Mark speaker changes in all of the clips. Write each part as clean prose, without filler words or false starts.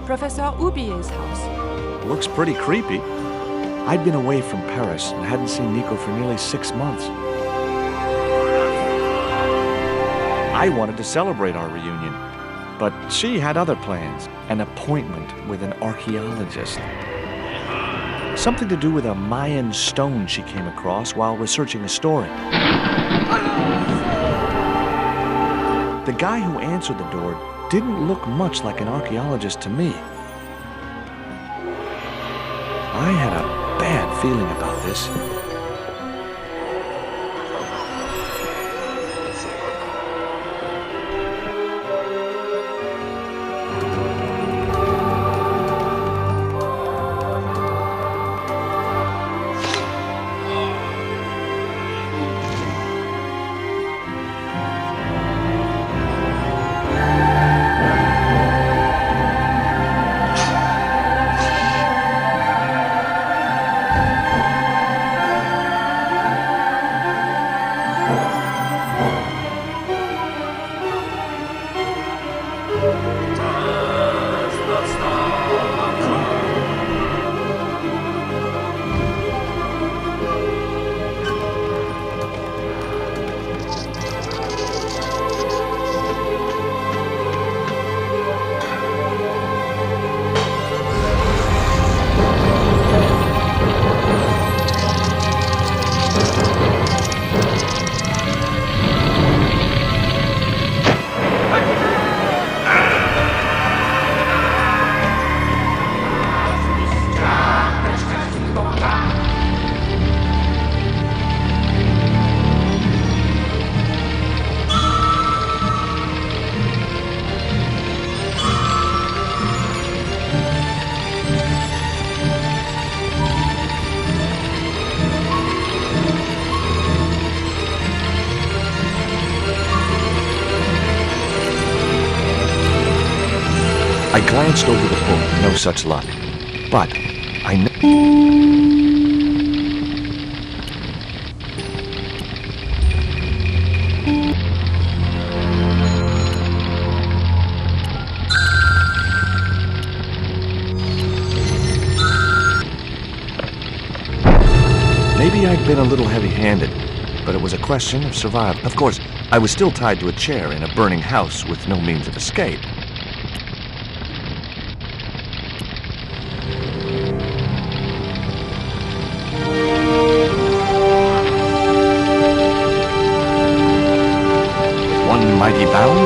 Speaker 1: Professor Oubier's house.
Speaker 2: Looks pretty creepy. I'd been away from Paris and hadn't seen Nico for nearly 6 months. I wanted to celebrate our reunion, but she had other plans. An appointment with an archaeologist. Something to do with a Mayan stone she came across while researching a story. The guy who answered the door didn't look much like an archaeologist to me. I had a bad feeling about this. I glanced over the book, no such luck. But I Maybe I'd been a little heavy-handed, but it was a question of survival. Of course, I was still tied to a chair in a burning house with no means of escape. Mighty bound,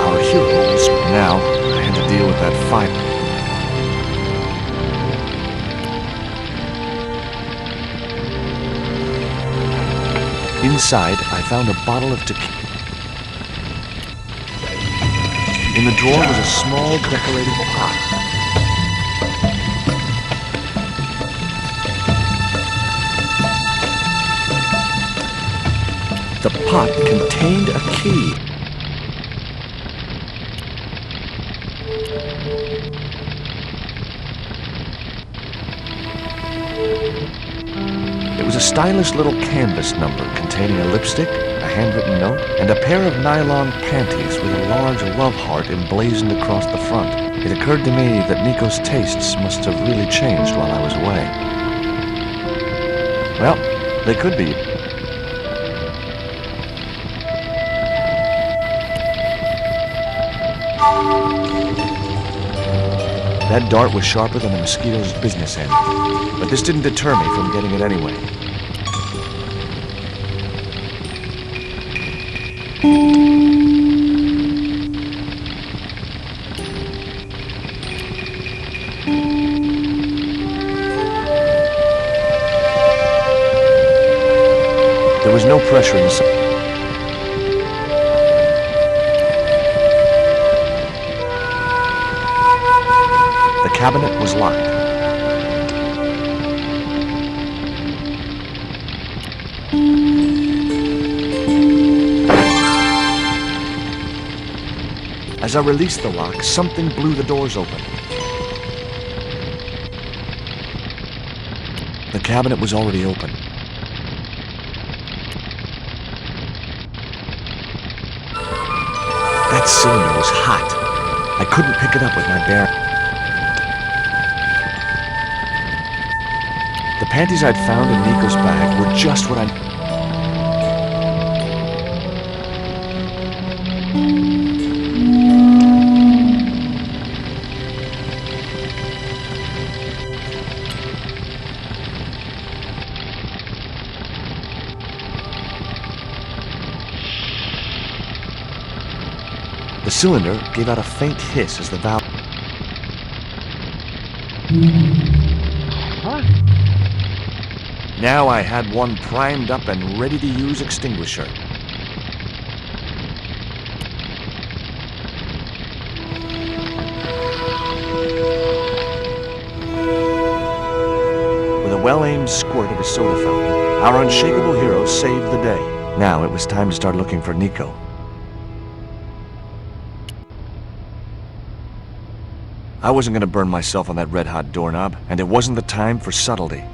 Speaker 2: our heroes. Now, I had to deal with that fire. Inside, I found a bottle of tequila. In the drawer was a small decorated pot. The pot contained a key. It was a stylish little canvas number containing a lipstick, a handwritten note, and a pair of nylon panties with a large love heart emblazoned across the front. It occurred to me that Nico's tastes must have really changed while I was away. Well, they could be. That dart was sharper than a mosquito's business end, but this didn't deter me from getting it anyway. There was no pressure in the... The cabinet was locked. As I released the lock, something blew the doors open. The cabinet was already open. That cylinder was hot. I couldn't pick it up with my bare... The panties I'd found in Nico's bag were just what I... The cylinder gave out a faint hiss as the valve...
Speaker 3: Huh?
Speaker 2: Now I had one primed up and ready to use extinguisher. With a well-aimed squirt of his soda fountain, our unshakable hero saved the day. Now it was time to start looking for Nico. I wasn't going to burn myself on that red-hot doorknob, and it wasn't the time for subtlety.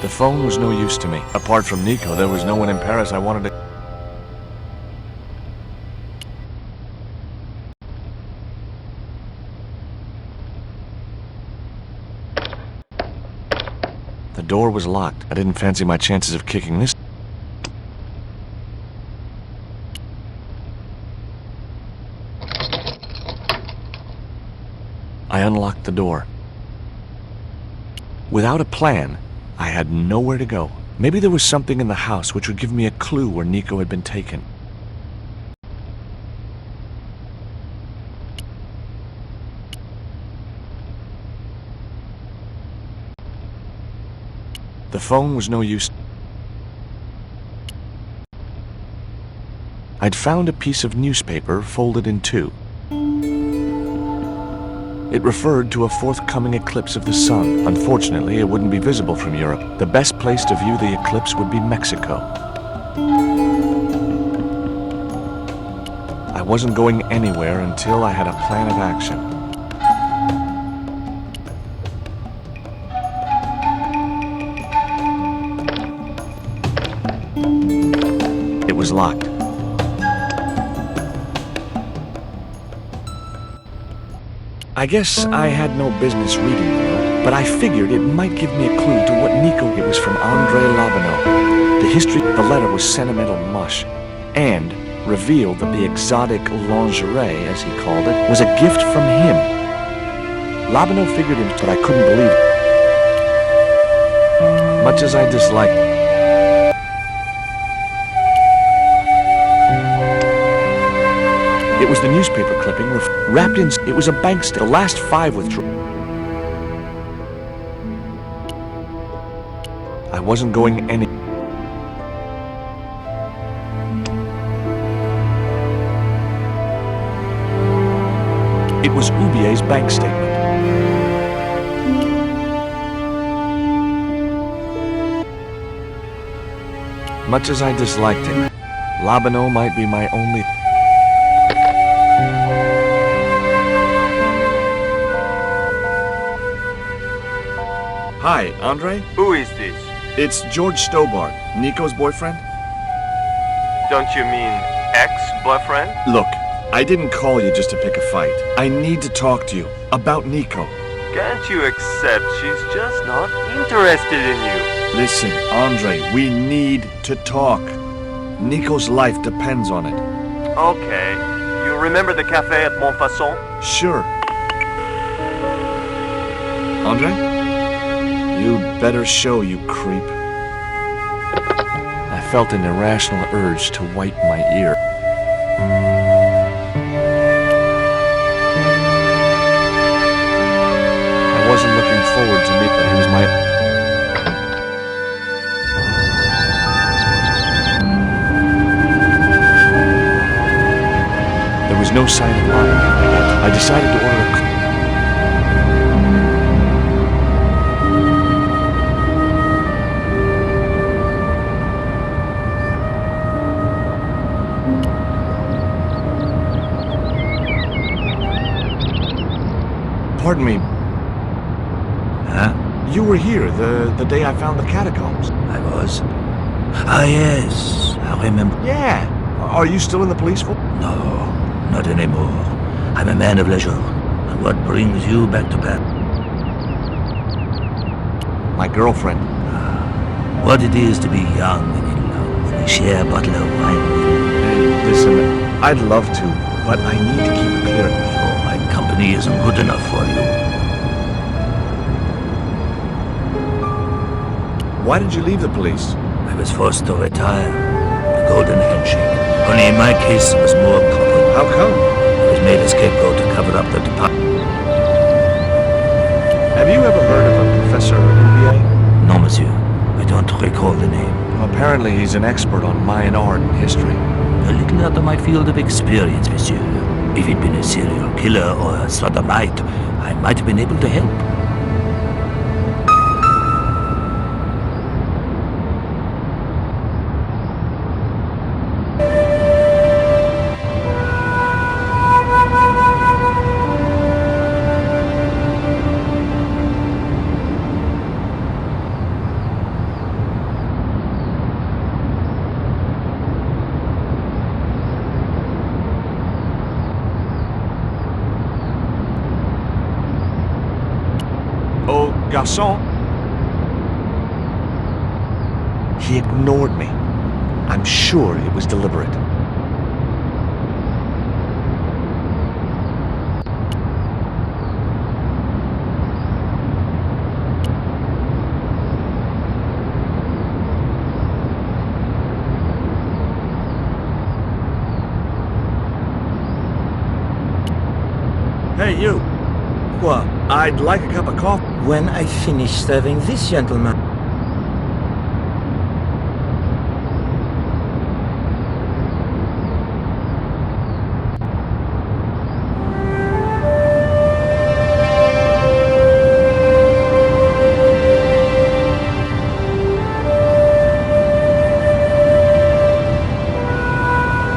Speaker 2: The phone was no use to me. Apart from Nico, there was no one in Paris I wanted to... The door was locked. I didn't fancy my chances of kicking this. I unlocked the door. Without a plan, I had nowhere to go. Maybe there was something in the house which would give me a clue where Nico had been taken. The phone was no use. I'd found a piece of newspaper folded in two. It referred to a forthcoming eclipse of the sun. Unfortunately, it wouldn't be visible from Europe. The best place to view the eclipse would be Mexico. I wasn't going anywhere until I had a plan of action. It was locked. I guess I had no business reading the note, but I figured it might give me a clue to what Nico... It was from Andre Labanau. The history of the letter was sentimental mush, and revealed that the exotic lingerie, as he called it, was a gift from him. Labanau figured it, but I couldn't believe it. Much as I disliked... It was the newspaper clipping wrapped in... It was a bank statement. The last 5 withdrew. I wasn't going any... It was Ubier's bank statement. Much as I disliked him, Labanau might be my only... Hi, Andre?
Speaker 4: Who is this?
Speaker 2: It's George Stobart, Nico's boyfriend.
Speaker 4: Don't you mean ex-boyfriend?
Speaker 2: Look, I didn't call you just to pick a fight. I need to talk to you about Nico.
Speaker 4: Can't you accept she's just not interested in you?
Speaker 2: Listen, Andre, we need to talk. Nico's life depends on it.
Speaker 4: Okay. You remember the cafe at Montfaucon?
Speaker 2: Sure. Andre? You'd better show, you creep. I felt an irrational urge to wipe my ear. I wasn't looking forward to meet, but he was my... There was no sign of lying. I decided to order a... Pardon me. Huh? You were here the day I found the catacombs.
Speaker 3: I was. Ah, yes, I remember.
Speaker 2: Yeah. Are you still in the police force?
Speaker 3: No, not anymore. I'm a man of leisure. And what brings you back to Paris?
Speaker 2: My girlfriend.
Speaker 3: What it is to be young and in love. We share a bottle of wine.
Speaker 2: Hey, listen, I'd love to, but I need to keep it clear.
Speaker 3: So my company isn't good enough for you.
Speaker 2: Why did you leave the police?
Speaker 3: I was forced to retire. The golden handshake. Only in my case it was more common.
Speaker 2: How come?
Speaker 3: I was made a scapegoat to cover up the department.
Speaker 2: Have you ever heard of a Professor Hubier?
Speaker 3: No, monsieur. I don't recall the name.
Speaker 2: Apparently he's an expert on Mayan art and history.
Speaker 3: A little out of my field of experience, monsieur. If he'd been a serial killer or a sodomite, I might have been able to help.
Speaker 2: Oh, garçon. He ignored me. I'm sure it was deliberate. Hey, you.
Speaker 5: What?
Speaker 2: I'd like a cup of coffee.
Speaker 5: When I finish serving this gentleman.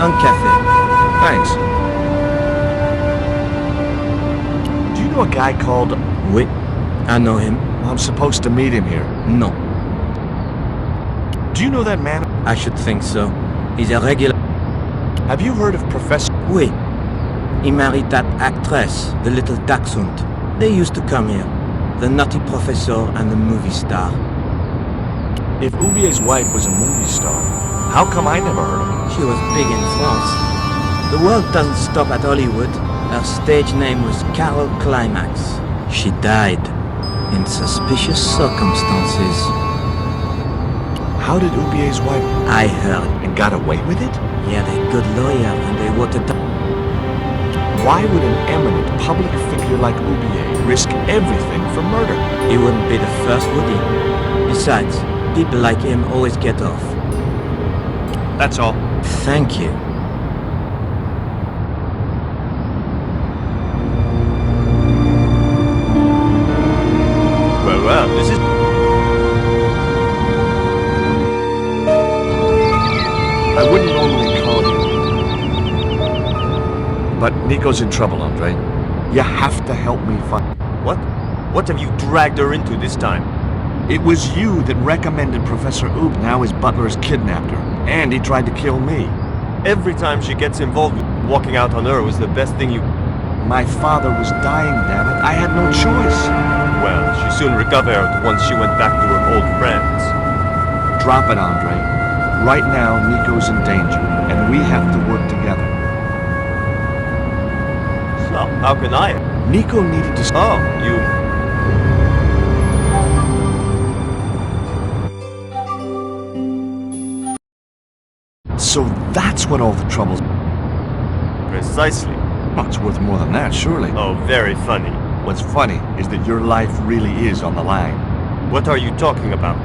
Speaker 5: Un café.
Speaker 2: Thanks. Do you know a guy called...
Speaker 5: Oui, I know him.
Speaker 2: I'm supposed to meet him here.
Speaker 5: No,
Speaker 2: Do you know that man?
Speaker 5: I should think so. He's a regular.
Speaker 2: Have you heard of Professor...
Speaker 5: Oui, he married that actress, the little dachshund. They used to come here. The nutty professor and the movie star.
Speaker 2: If Hubier's wife was a movie star, how come I never heard of her?
Speaker 5: She was big in France. The world doesn't stop at Hollywood. Her stage name was Carol Climax. She died in suspicious circumstances.
Speaker 2: How did Hubier's wife...
Speaker 5: I heard.
Speaker 2: and got away with it?
Speaker 5: He had a good lawyer and they wrote it down.
Speaker 2: Why would an eminent public figure like Hubier risk everything for murder?
Speaker 5: He wouldn't be the first, would he? Besides, people like him always get off.
Speaker 2: That's all.
Speaker 5: Thank you.
Speaker 4: Well, this is...
Speaker 2: I wouldn't normally call you. But Nico's in trouble, Andre. You have to help me find...
Speaker 4: What? What have you dragged her into this time?
Speaker 2: It was you that recommended Professor Ub. Now his butler has kidnapped her. And he tried to kill me.
Speaker 4: Every time she gets involved, walking out on her was the best thing you...
Speaker 2: My father was dying, damn it. I had no choice.
Speaker 4: Well, she soon recovered once she went back to her old friends.
Speaker 2: Drop it, Andre. Right now, Nico's in danger, and we have to work together.
Speaker 4: So, how can I?
Speaker 2: Nico needed to...
Speaker 4: Oh, you...
Speaker 2: So that's what all the trouble's...
Speaker 4: Precisely.
Speaker 2: Oh, it's worth more than that, surely.
Speaker 4: Oh, very funny.
Speaker 2: What's funny is that your life really is on the line.
Speaker 4: What are you talking about?